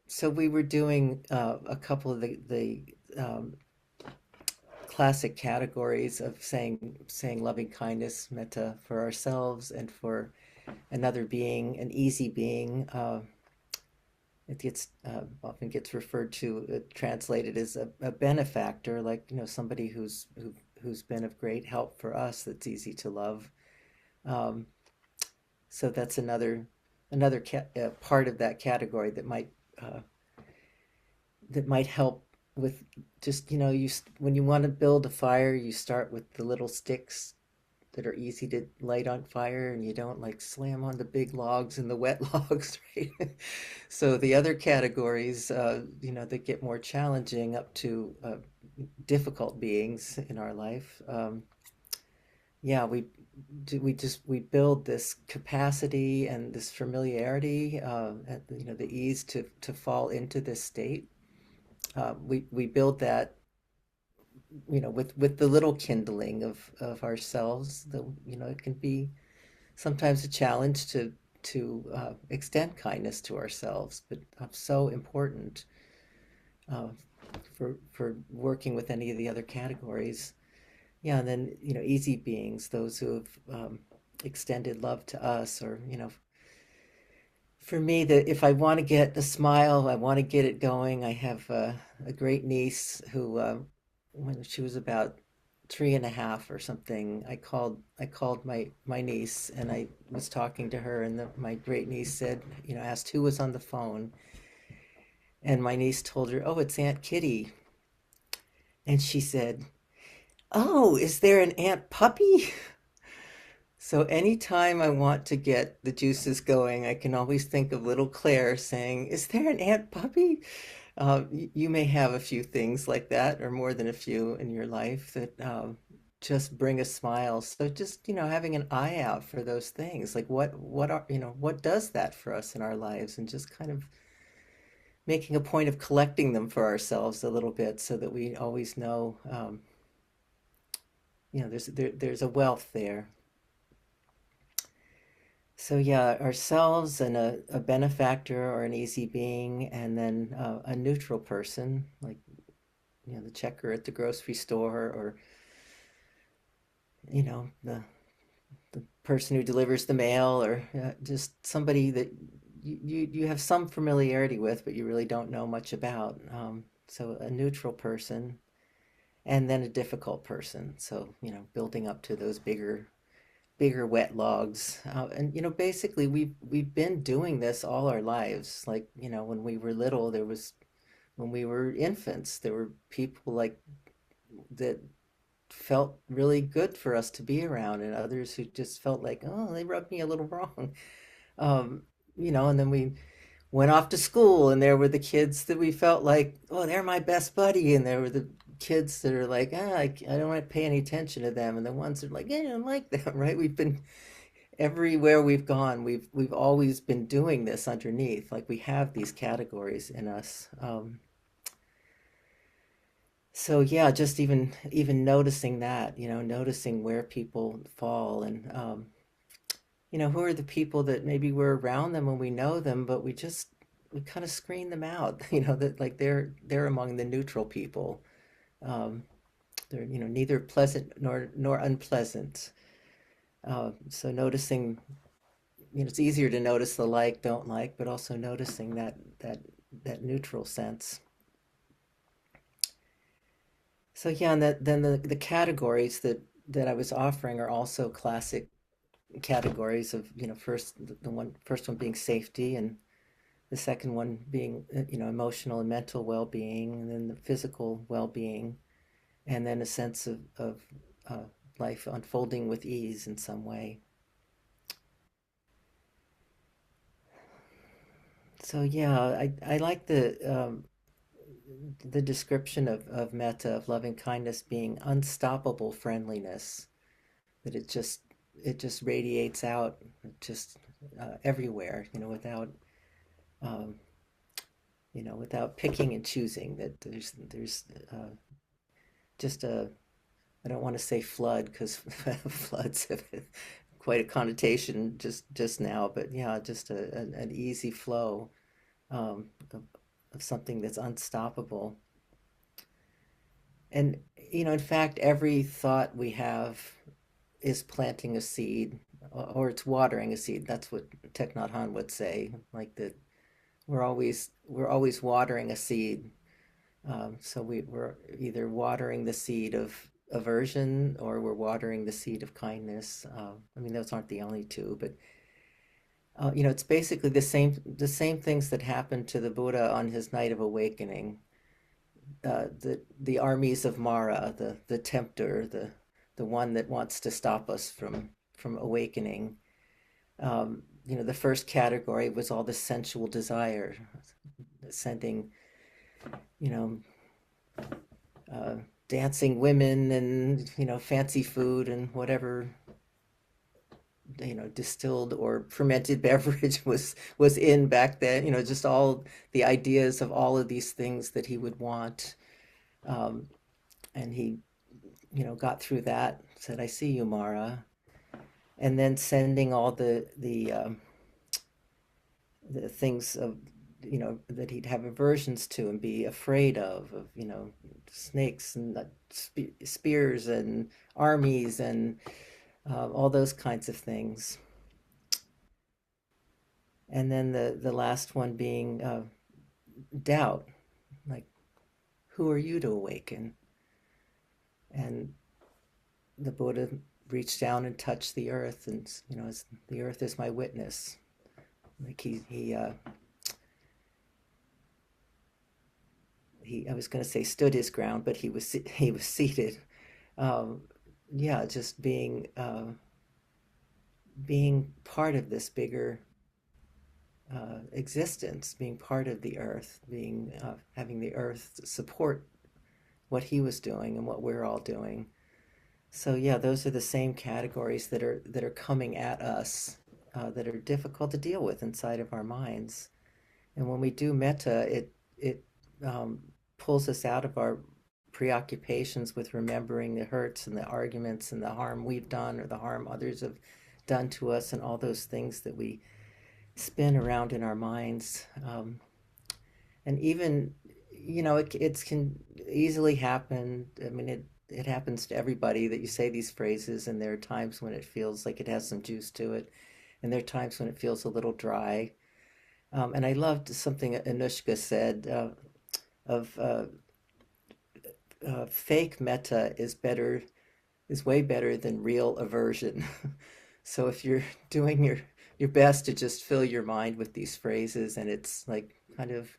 So we were doing a couple of the classic categories of saying loving kindness, metta, for ourselves and for another being, an easy being. It gets often gets referred to, translated as a benefactor, like somebody who's been of great help for us. That's easy to love. Um, so that's another part of that category uh, that might help with just when you want to build a fire, you start with the little sticks that are easy to light on fire, and you don't like slam on the big logs and the wet logs, right? So the other categories, that get more challenging, up to difficult beings in our life. Yeah, we build this capacity and this familiarity, and the ease to fall into this state. We build that, with the little kindling of ourselves. It can be sometimes a challenge to extend kindness to ourselves, but so important uh, for working with any of the other categories. Yeah, and then easy beings, those who have extended love to us, or for me, that if I want to get a smile, I want to get it going. I have a great niece who, when she was about 3.5 or something, I called my niece, and I was talking to her, and my great niece said, asked who was on the phone, and my niece told her, "Oh, it's Aunt Kitty," and she said, "Oh, is there an Aunt Puppy?" So anytime I want to get the juices going, I can always think of little Claire saying, "Is there an Aunt Puppy?" You may have a few things like that, or more than a few in your life, that just bring a smile. So just, having an eye out for those things, like what does that for us in our lives, and just kind of making a point of collecting them for ourselves a little bit, so that we always know, there's a wealth there. So yeah, ourselves, and a benefactor or an easy being, and then a neutral person, like the checker at the grocery store, or the person who delivers the mail, or just somebody that you have some familiarity with, but you really don't know much about. So a neutral person, and then a difficult person. So building up to those bigger wet logs. And basically we've been doing this all our lives. Like, when we were little, when we were infants, there were people like that felt really good for us to be around, and others who just felt like, oh, they rubbed me a little wrong. Um, and then we went off to school, and there were the kids that we felt like, oh, they're my best buddy, and there were the kids that are like, I don't want to pay any attention to them, and the ones that are like, yeah, I don't like them, right? We've been everywhere we've gone, we've always been doing this underneath, like we have these categories in us. So yeah, just even noticing that, noticing where people fall, and who are the people that maybe we're around them when we know them, but we kind of screen them out, that like they're among the neutral people. Um, they're neither pleasant nor unpleasant. So noticing, it's easier to notice the like, don't like, but also noticing that neutral sense. So yeah, and then the categories that I was offering are also classic categories of, first the first one being safety, and the second one being emotional and mental well-being, and then the physical well-being, and then a sense of uh, life unfolding with ease in some way. So yeah, I like the description of metta, of loving kindness, being unstoppable friendliness, that it just radiates out, just everywhere, um, without picking and choosing. That there's just a, I don't want to say flood, because floods have quite a connotation just now, but yeah, just an easy flow of, something that's unstoppable. And, in fact, every thought we have is planting a seed, or it's watering a seed. That's what Thich Nhat Hanh would say, like that we're always watering a seed. So we're either watering the seed of aversion, or we're watering the seed of kindness. I mean, those aren't the only two, but it's basically the same things that happened to the Buddha on his night of awakening. The armies of Mara, the tempter, the one that wants to stop us from awakening. The first category was all the sensual desire, sending, you know, uh, dancing women and fancy food and whatever distilled or fermented beverage was in back then. Just all the ideas of all of these things that he would want, um, and he got through that. Said, "I see you, Mara," and then sending all the things of that he'd have aversions to and be afraid of snakes and spears and armies and all those kinds of things. And then the last one being doubt, like, who are you to awaken? And the Buddha reached down and touched the earth, and the earth is my witness. Like he I was going to say stood his ground, but he was seated. Um, yeah, just being part of this bigger existence, being part of the earth, being having the earth support what he was doing and what we're all doing. So yeah, those are the same categories that are coming at us, that are difficult to deal with inside of our minds. And when we do metta, it um, pulls us out of our preoccupations with remembering the hurts and the arguments and the harm we've done or the harm others have done to us, and all those things that we spin around in our minds. And even, it can easily happen. I mean, it happens to everybody that you say these phrases, and there are times when it feels like it has some juice to it, and there are times when it feels a little dry. And I loved something Anushka said, of fake metta is way better than real aversion. So if you're doing your best to just fill your mind with these phrases, and it's like kind of,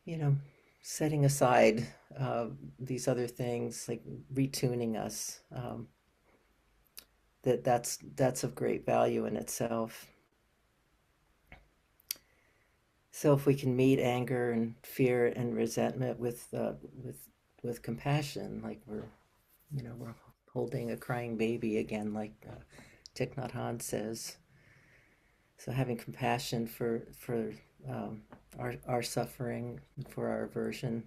you know, setting aside these other things, like retuning us, that's of great value in itself. So if we can meet anger and fear and resentment with compassion, like we're holding a crying baby again, like Thich Nhat Hanh says. So having compassion for our suffering, for our aversion,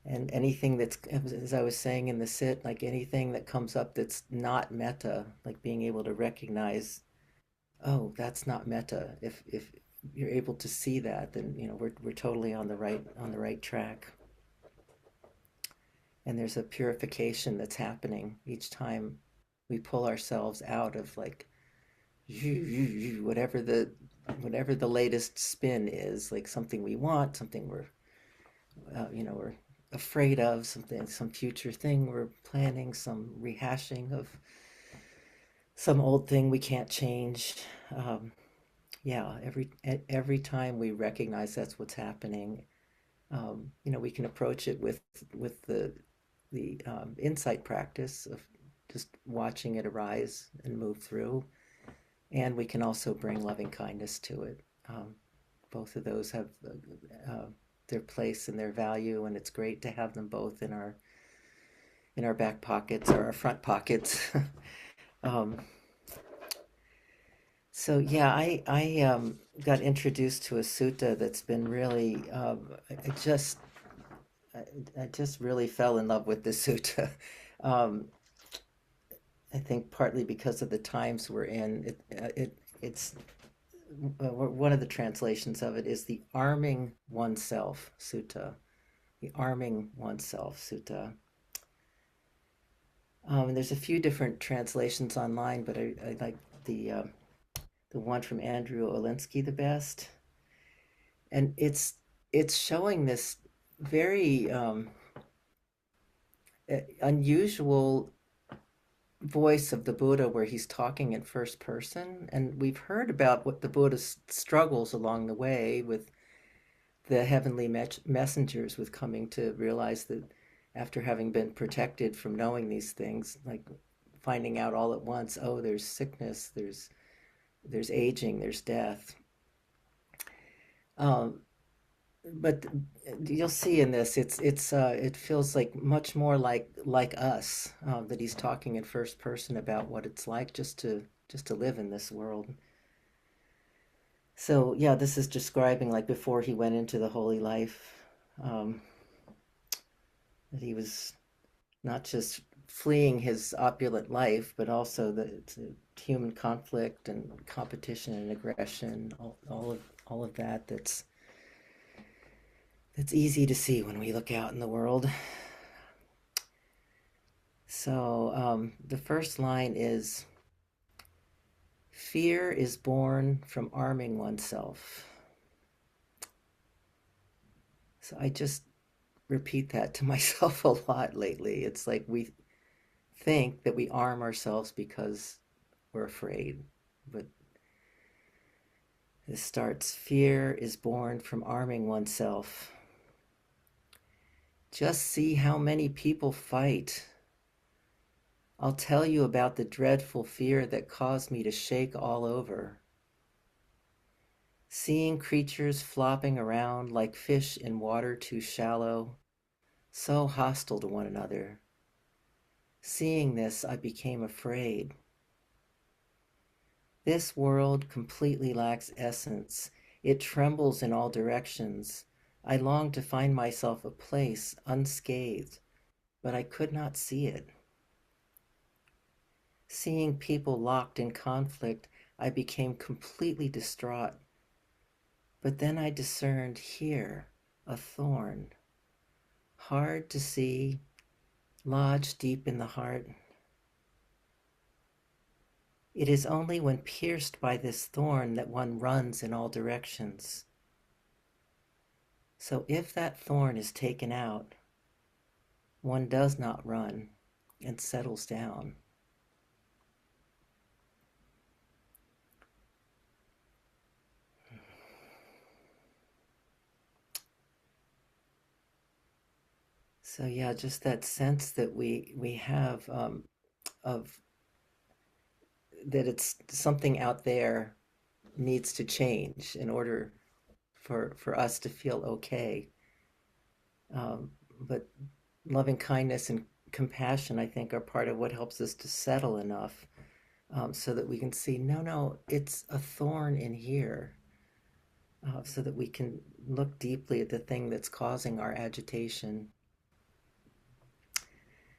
and anything that's, as I was saying in the sit, like anything that comes up that's not metta, like being able to recognize, oh, that's not metta. If you're able to see that, then we're totally on the right track. And there's a purification that's happening each time we pull ourselves out of, like, whatever the latest spin is, like something we want, something we're afraid of, some future thing we're planning, some rehashing of some old thing we can't change. Yeah, every time we recognize that's what's happening, we can approach it with the insight practice of just watching it arise and move through, and we can also bring loving kindness to it. Both of those have their place and their value, and it's great to have them both in our back pockets or our front pockets. um, so yeah, I got introduced to a sutta that's been really, I just I just really fell in love with this sutta. Um, I think partly because of the times we're in. It's one of the translations of it is the Arming Oneself Sutta. The Arming Oneself Sutta. And there's a few different translations online, but I like the one from Andrew Olinsky the best. And it's showing this very unusual voice of the Buddha where he's talking in first person. And we've heard about what the Buddha's struggles along the way with the heavenly messengers, with coming to realize that after having been protected from knowing these things, like finding out all at once, oh, there's sickness, there's aging, there's death. Um, but you'll see in this, it feels like much more like us, that he's talking in first person about what it's like just to live in this world. So yeah, this is describing like before he went into the holy life, um, that he was not just fleeing his opulent life, but also the human conflict and competition and aggression, all of that. That's easy to see when we look out in the world. So the first line is, fear is born from arming oneself. So I just repeat that to myself a lot lately. It's like we think that we arm ourselves because we're afraid. But this starts, fear is born from arming oneself. Just see how many people fight. I'll tell you about the dreadful fear that caused me to shake all over. Seeing creatures flopping around like fish in water too shallow, so hostile to one another. Seeing this, I became afraid. This world completely lacks essence. It trembles in all directions. I longed to find myself a place unscathed, but I could not see it. Seeing people locked in conflict, I became completely distraught. But then I discerned here a thorn, hard to see, lodged deep in the heart. It is only when pierced by this thorn that one runs in all directions. So if that thorn is taken out, one does not run and settles down. So yeah, just that sense that we have, of that it's something out there needs to change in order for us to feel okay. But loving kindness and compassion, I think, are part of what helps us to settle enough, so that we can see, no, no, it's a thorn in here, so that we can look deeply at the thing that's causing our agitation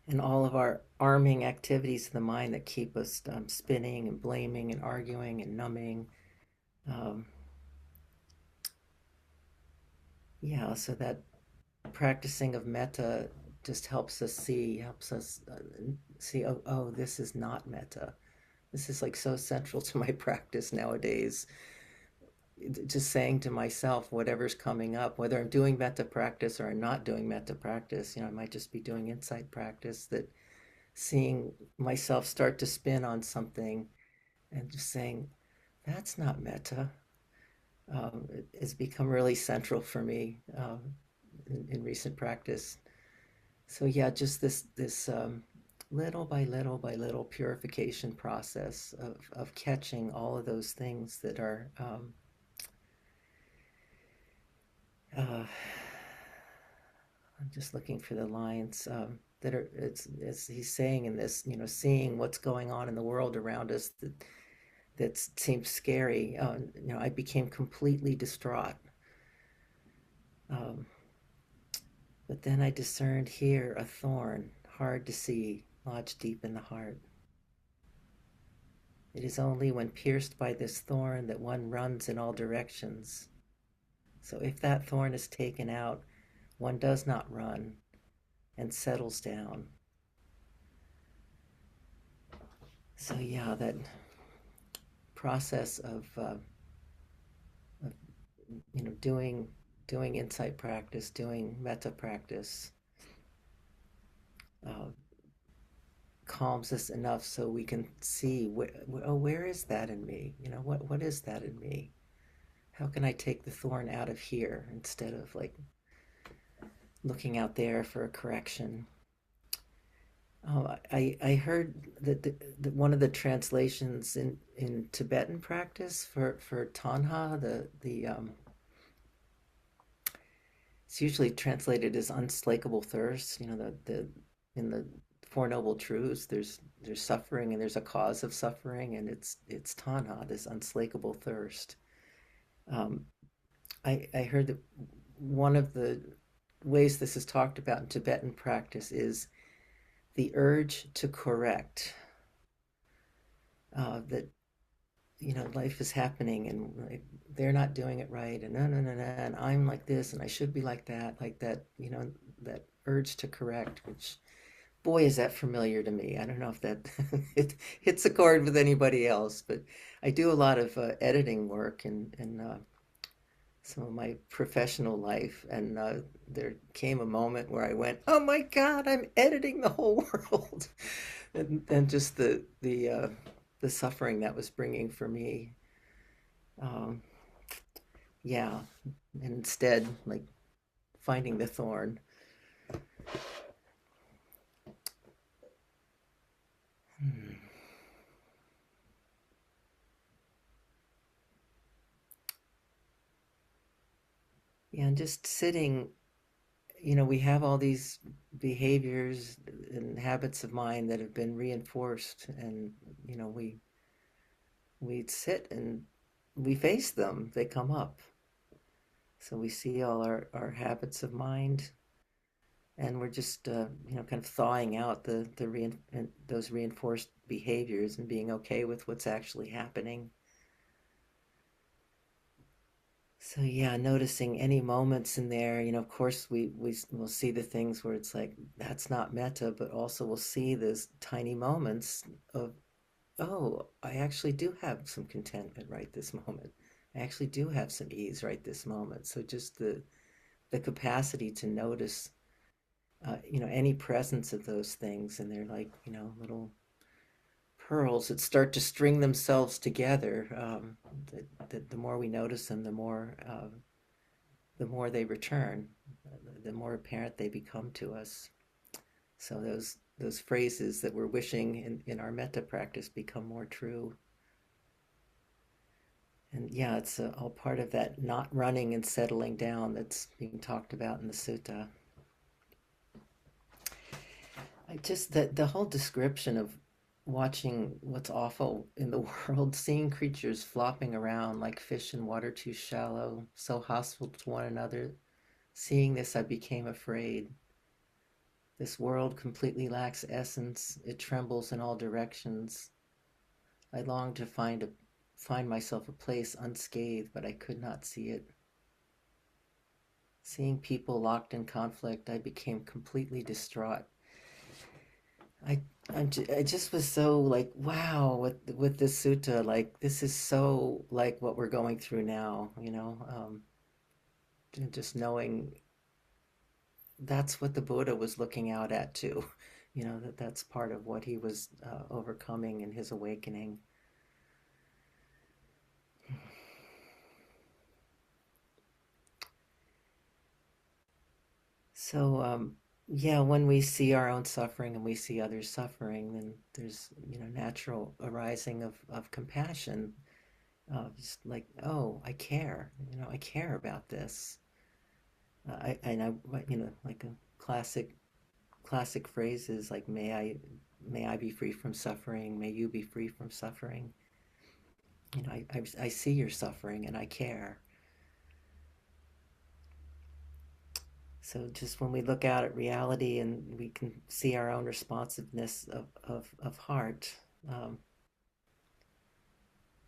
and all of our arming activities of the mind that keep us spinning and blaming and arguing and numbing. Um, yeah, so that practicing of metta just helps us see, oh, oh, this is not metta. This is like so central to my practice nowadays. Just saying to myself, whatever's coming up, whether I'm doing metta practice or I'm not doing metta practice, I might just be doing insight practice, that seeing myself start to spin on something and just saying, that's not metta, it has become really central for me, in recent practice. So yeah, just this little by little by little purification process of catching all of those things that are, uh, I'm just looking for the lines, that are, it's he's saying in this, seeing what's going on in the world around us that seems scary. I became completely distraught. Um, but then I discerned here a thorn, hard to see, lodged deep in the heart. It is only when pierced by this thorn that one runs in all directions. So if that thorn is taken out, one does not run and settles down. So yeah, that process of doing insight practice, doing metta practice, uh, calms us enough so we can see where is that in me? What is that in me? How can I take the thorn out of here instead of like looking out there for a correction? Oh, I heard that one of the translations in Tibetan practice for tanha, it's usually translated as unslakable thirst. The in the Four Noble Truths, there's suffering and there's a cause of suffering, and it's tanha, this unslakable thirst. Um, I heard that one of the ways this is talked about in Tibetan practice is the urge to correct. That life is happening and like, they're not doing it right, and no, no, no, no, and I'm like this and I should be like that, that urge to correct, which boy is that familiar to me. I don't know if that it hits a chord with anybody else, but I do a lot of editing work in some of my professional life, and there came a moment where I went, oh my God, I'm editing the whole world. And just the suffering that was bringing for me. um, yeah, and instead like finding the thorn. Hmm. Yeah, and just sitting, we have all these behaviors and habits of mind that have been reinforced, and we sit and we face them. They come up. So we see all our habits of mind, and we're just kind of thawing out those reinforced behaviors and being okay with what's actually happening. So yeah, noticing any moments in there, of course we will see the things where it's like that's not metta, but also we'll see those tiny moments of, oh, I actually do have some contentment right this moment. I actually do have some ease right this moment. So just the capacity to notice any presence of those things, and they're like, little pearls that start to string themselves together. The more we notice them, the more they return, the more apparent they become to us. So those phrases that we're wishing in our metta practice become more true. And yeah, it's all part of that not running and settling down that's being talked about in the sutta. I just the whole description of watching what's awful in the world, seeing creatures flopping around like fish in water too shallow, so hostile to one another. Seeing this, I became afraid. This world completely lacks essence. It trembles in all directions. I longed to find myself a place unscathed, but I could not see it. Seeing people locked in conflict, I became completely distraught. I I just was so like, wow, with this sutta, like this is so like what we're going through now, and just knowing that's what the Buddha was looking out at too, that's part of what he was overcoming in his awakening. So, yeah, when we see our own suffering and we see others suffering, then there's, natural arising of compassion. Just like, oh, I care, I care about this. Like a classic phrases like, may I be free from suffering, may you be free from suffering. I see your suffering and I care. So just when we look out at reality and we can see our own responsiveness of heart, um,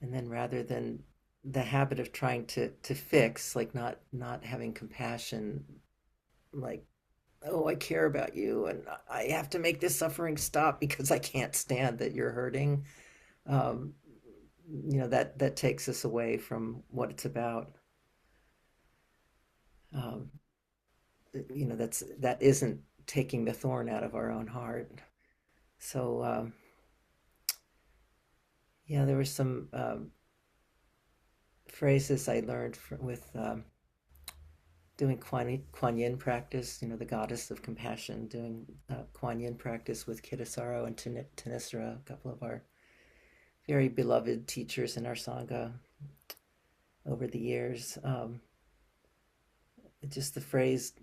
And then rather than the habit of trying to fix, like not having compassion, like, oh, I care about you and I have to make this suffering stop because I can't stand that you're hurting. Um, that takes us away from what it's about. Um, that isn't taking the thorn out of our own heart. So yeah, there were some phrases I learned with doing Kuan Yin practice, the goddess of compassion, doing Kuan Yin practice with Kittisaro and Tanisra, a couple of our very beloved teachers in our Sangha over the years. Just the phrase,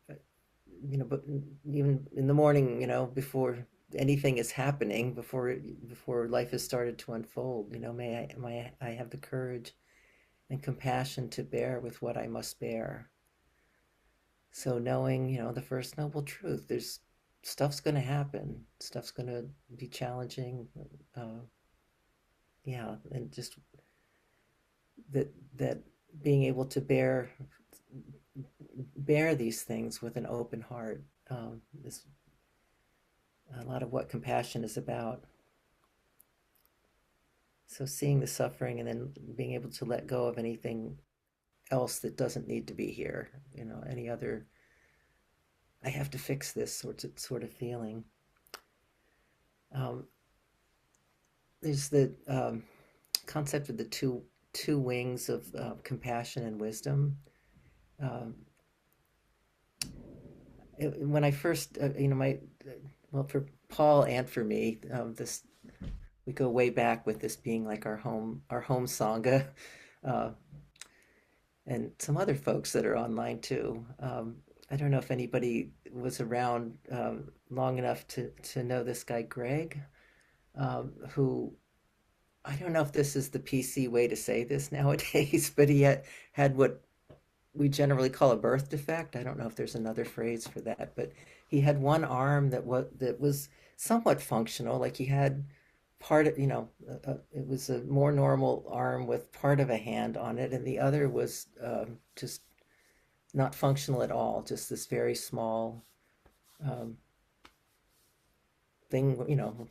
but even in the morning, before anything is happening, before life has started to unfold, may I have the courage and compassion to bear with what I must bear. So knowing, the first noble truth, there's stuff's going to happen, stuff's going to be challenging. Uh, yeah, and just that being able to bear these things with an open heart is a lot of what compassion is about. So seeing the suffering and then being able to let go of anything else that doesn't need to be here, any other I have to fix this sort of feeling. Um, there's the concept of the two wings of compassion and wisdom. Um, when I first, my well, for Paul and for me, this we go way back with this being like our home sangha, uh, and some other folks that are online too. I don't know if anybody was around long enough to know this guy Greg, who I don't know if this is the PC way to say this nowadays, but he had what we generally call a birth defect. I don't know if there's another phrase for that, but he had one arm that was somewhat functional. Like he had part of, it was a more normal arm with part of a hand on it, and the other was just not functional at all. Just this very small um, thing,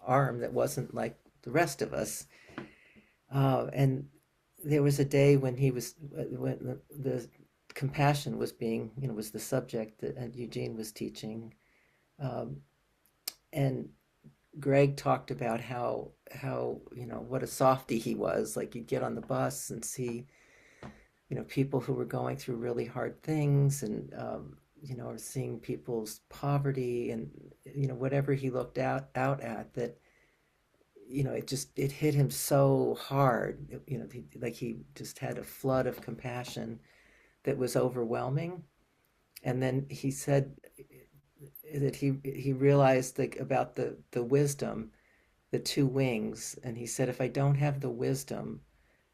arm that wasn't like the rest of us. And there was a day when when the compassion was being, was the subject that Eugene was teaching. Um, and Greg talked about how what a softy he was. Like you'd get on the bus and see people who were going through really hard things, and or seeing people's poverty, and whatever he looked out at, that it hit him so hard. Like he just had a flood of compassion that was overwhelming. And then he said that he realized, like, about the wisdom, the two wings, and he said, if I don't have the wisdom,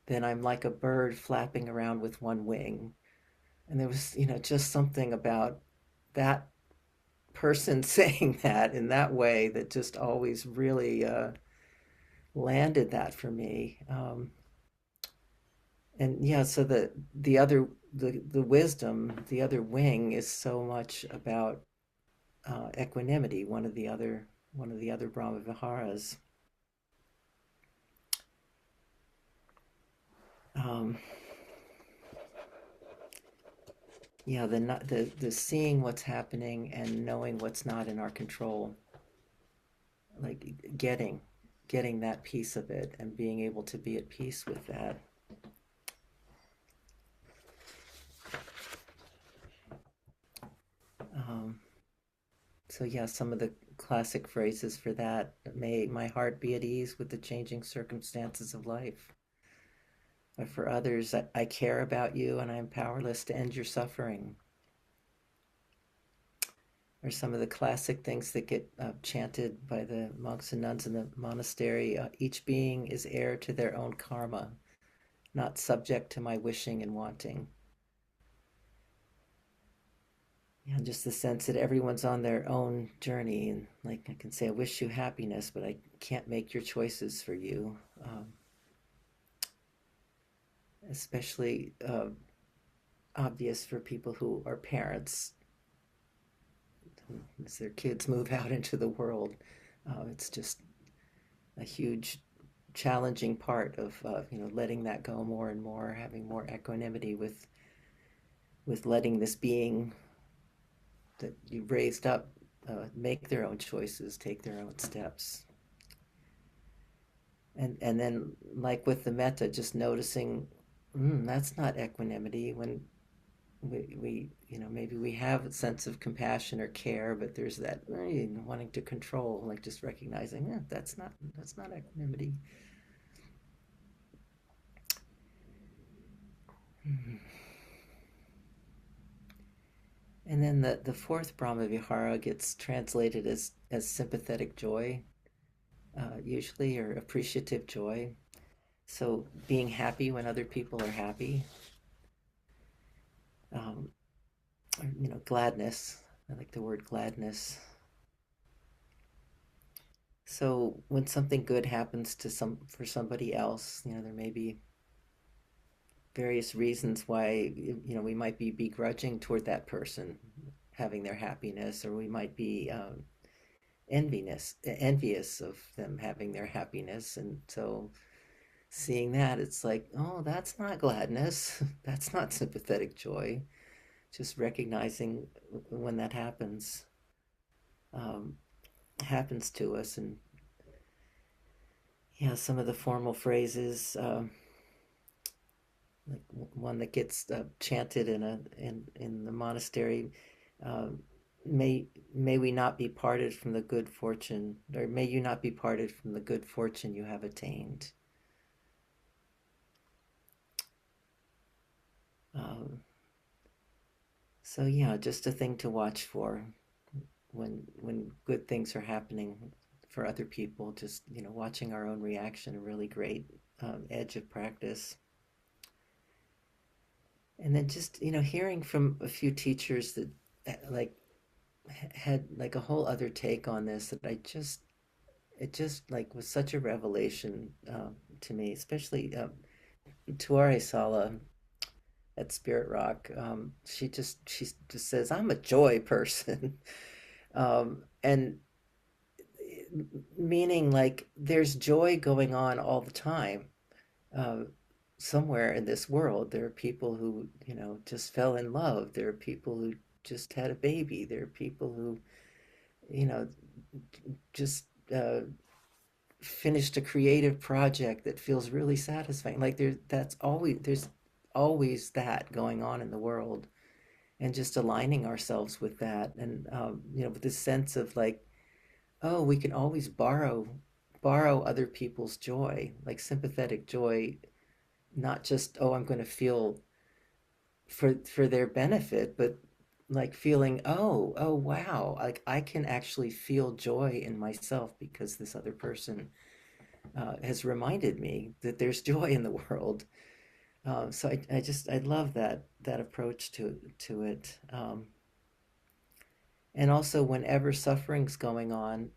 then I'm like a bird flapping around with one wing. And there was just something about that person saying that in that way that just always really landed that for me. And yeah, so the other the wisdom, the other wing, is so much about equanimity, one of the other Brahma Viharas. Um, yeah, the seeing what's happening and knowing what's not in our control, like getting that piece of it and being able to be at peace with that. Um, so yeah, some of the classic phrases for that: may my heart be at ease with the changing circumstances of life. Or for others, I care about you and I'm powerless to end your suffering. Or some of the classic things that get chanted by the monks and nuns in the monastery: each being is heir to their own karma, not subject to my wishing and wanting. Yeah, just the sense that everyone's on their own journey, and like I can say, I wish you happiness, but I can't make your choices for you. especially obvious for people who are parents as their kids move out into the world. It's just a huge challenging part of letting that go more and more, having more equanimity with letting this being that you raised up make their own choices, take their own steps. And then, like with the metta, just noticing, that's not equanimity. When we maybe we have a sense of compassion or care, but there's that wanting to control, like just recognizing, that's not equanimity. Mm-hmm. And then the fourth Brahma Vihara gets translated as sympathetic joy, usually, or appreciative joy. So being happy when other people are happy, um, gladness. I like the word gladness. So when something good happens to for somebody else, there may be various reasons why we might be begrudging toward that person having their happiness, or we might be envious of them having their happiness, and so seeing that, it's like, oh, that's not gladness, that's not sympathetic joy. Just recognizing when that um, happens to us. And yeah, some of the formal phrases, like one that gets chanted in the monastery, uh, may we not be parted from the good fortune, or may you not be parted from the good fortune you have attained. Um, so yeah, just a thing to watch for when good things are happening for other people. Just watching our own reaction, a really great edge of practice. And then just hearing from a few teachers that like had like a whole other take on this, that it just like was such a revelation to me, especially Tuare Sala at Spirit Rock. She just says, I'm a joy person. And meaning like there's joy going on all the time. uh, Somewhere in this world there are people who just fell in love, there are people who just had a baby, there are people who you know just finished a creative project that feels really satisfying. Like there's always that going on in the world, and just aligning ourselves with that, and with this sense of like, oh, we can always borrow other people's joy, like sympathetic joy, not just, oh, I'm going to feel for their benefit, but like feeling, oh wow, like I can actually feel joy in myself because this other person has reminded me that there's joy in the world. So I love that approach to it. And also, whenever suffering's going on,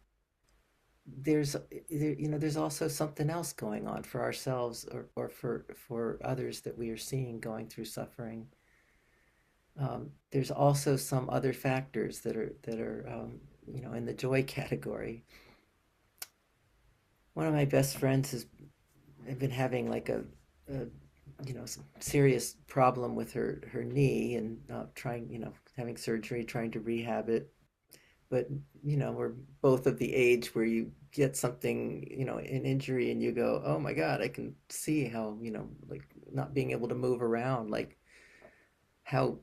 there's also something else going on for ourselves, or for others that we are seeing going through suffering. There's also some other factors that are in the joy category. One of my best friends has been having like a some serious problem with her knee, and trying, having surgery, trying to rehab it. But we're both of the age where you get something, an injury, and you go, oh my God, I can see how, like not being able to move around, like how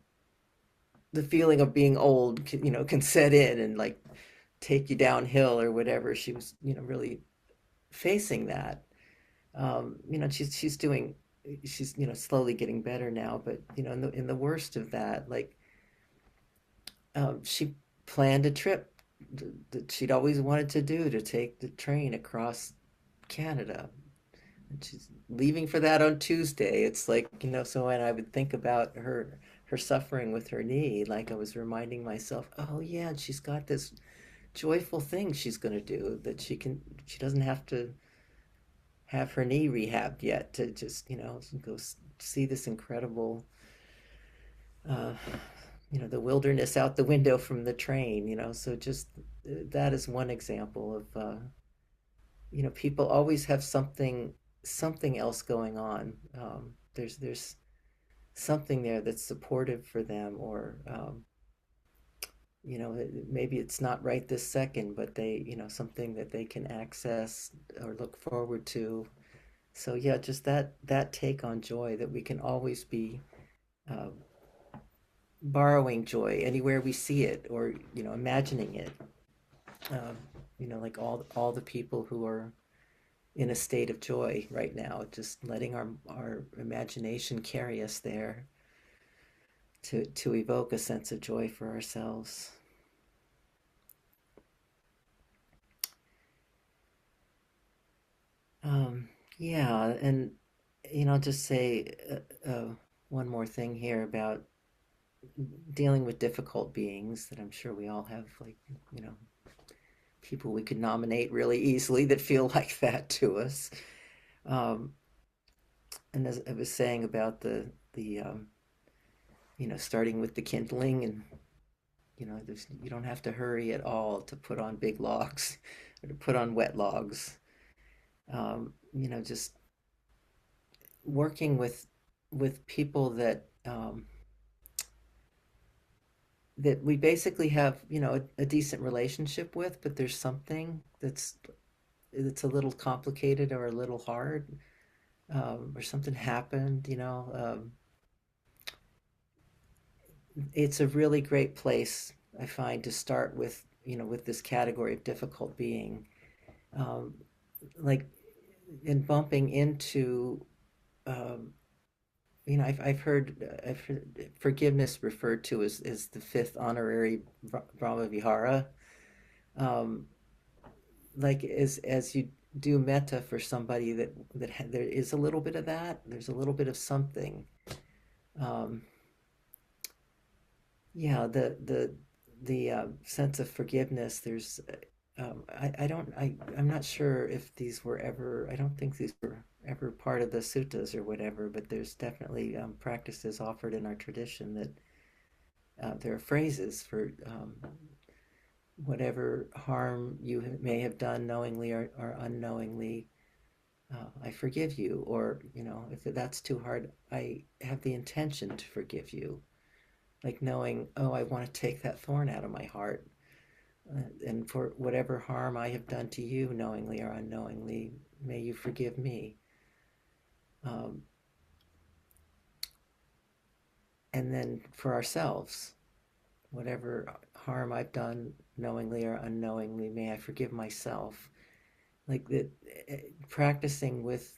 the feeling of being old can set in and like take you downhill or whatever. She was really facing that. She's slowly getting better now, but in the worst of that, like, she planned a trip that she'd always wanted to do, to take the train across Canada. And she's leaving for that on Tuesday. It's like, so when I would think about her suffering with her knee, like I was reminding myself, oh yeah, and she's got this joyful thing she's going to do, that she doesn't have to have her knee rehabbed yet to just, go see this incredible, uh, the wilderness out the window from the train, So just that is one example of, people always have something else going on. There's something there that's supportive for them, or maybe it's not right this second, but something that they can access or look forward to. So yeah, just that take on joy, that we can always be uh, borrowing joy anywhere we see it, or imagining it. Um, like all the people who are in a state of joy right now, just letting our imagination carry us there to evoke a sense of joy for ourselves. Um, yeah, and I'll just say one more thing here about dealing with difficult beings, that I'm sure we all have, like, you know, people we could nominate really easily that feel like that to us. Um, and as I was saying about the starting with the kindling, and you don't have to hurry at all to put on big logs or to put on wet logs. Just working with people that we basically have, a decent relationship with, but there's something that's a little complicated or a little hard, or something happened. It's a really great place, I find, to start with, with this category of difficult being, um, like in bumping into, um, I've heard forgiveness referred to as the fifth honorary Brahma Vihara. Um, like as you do metta for somebody there is a little bit of that. There's a little bit of something. Um, yeah, the sense of forgiveness. I'm not sure if these were ever. I don't think these were ever part of the suttas or whatever. But there's definitely practices offered in our tradition that there are phrases for whatever harm you may have done knowingly or unknowingly. I forgive you, or if that's too hard, I have the intention to forgive you. Like knowing, oh, I want to take that thorn out of my heart. And for whatever harm I have done to you, knowingly or unknowingly, may you forgive me. Um, and then for ourselves, whatever harm I've done, knowingly or unknowingly, may I forgive myself. Like that, practicing with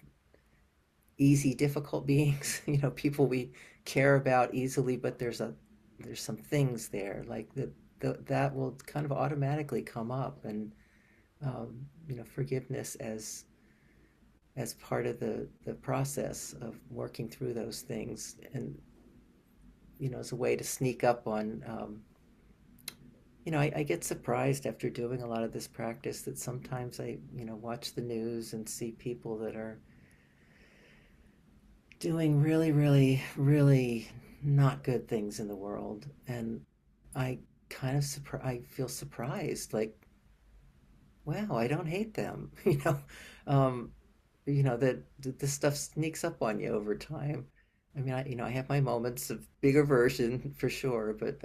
easy, difficult beings, people we care about easily, but there's some things there, like that will kind of automatically come up, and forgiveness as part of the process of working through those things, and as a way to sneak up on. I get surprised after doing a lot of this practice that sometimes I watch the news and see people that are doing really, really, really not good things in the world, and I I feel surprised, like, wow, I don't hate them, um, that this stuff sneaks up on you over time. I mean, I have my moments of big aversion for sure, but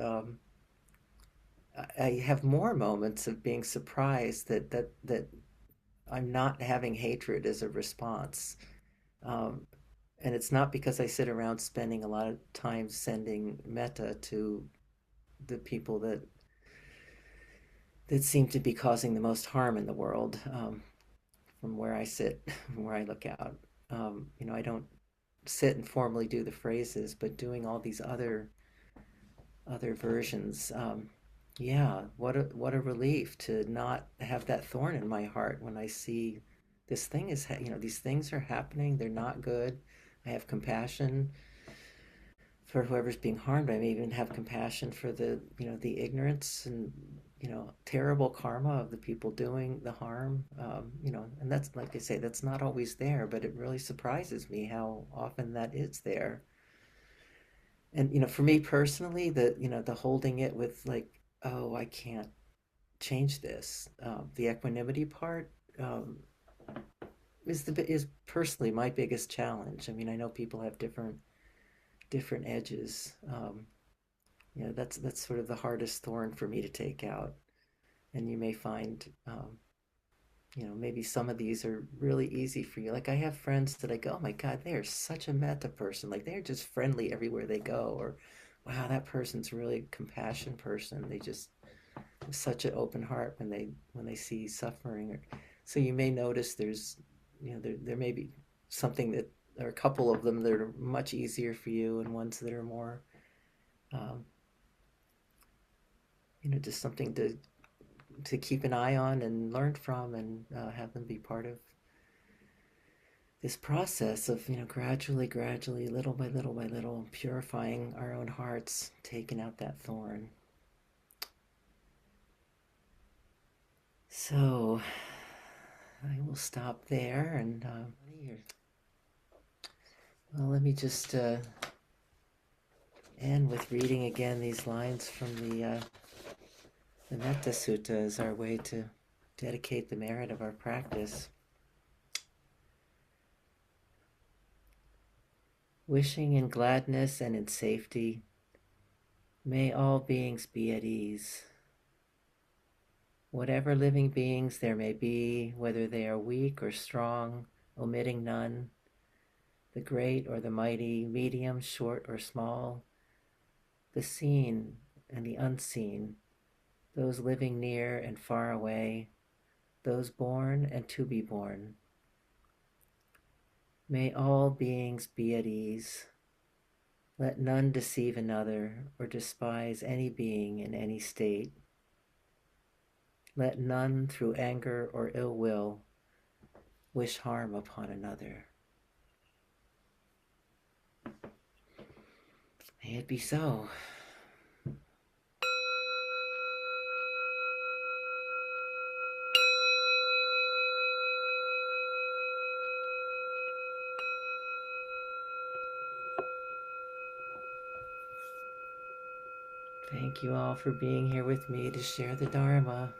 I have more moments of being surprised that I'm not having hatred as a response. Um, and it's not because I sit around spending a lot of time sending metta to the people that seem to be causing the most harm in the world, from where I sit, from where I look out. I don't sit and formally do the phrases, but doing all these other versions. Yeah, what a relief to not have that thorn in my heart when I see these things are happening. They're not good. I have compassion for whoever's being harmed. I may even have compassion for the, the ignorance and, terrible karma of the people doing the harm. And that's, like I say, that's not always there, but it really surprises me how often that is there. And, for me personally, the holding it with like, oh, I can't change this. The equanimity part, is personally my biggest challenge. I mean, I know people have different edges. That's sort of the hardest thorn for me to take out. And you may find, maybe some of these are really easy for you. Like I have friends that I go, oh my God, they are such a metta person. Like they're just friendly everywhere they go. Or, wow, that person's really a compassion person. They just have such an open heart when they see suffering. So you may notice there's, there may be something that, or a couple of them that are much easier for you, and ones that are more, um, just something to keep an eye on and learn from, and have them be part of this process of, gradually, little by little, purifying our own hearts, taking out that thorn. So I will stop there, and well, let me just end with reading again these lines from the Metta Sutta as our way to dedicate the merit of our practice. Wishing in gladness and in safety, may all beings be at ease. Whatever living beings there may be, whether they are weak or strong, omitting none, the great or the mighty, medium, short or small, the seen and the unseen, those living near and far away, those born and to be born. May all beings be at ease. Let none deceive another or despise any being in any state. Let none through anger or ill will wish harm upon another. May it be so. Thank you all for being here with me to share the Dharma.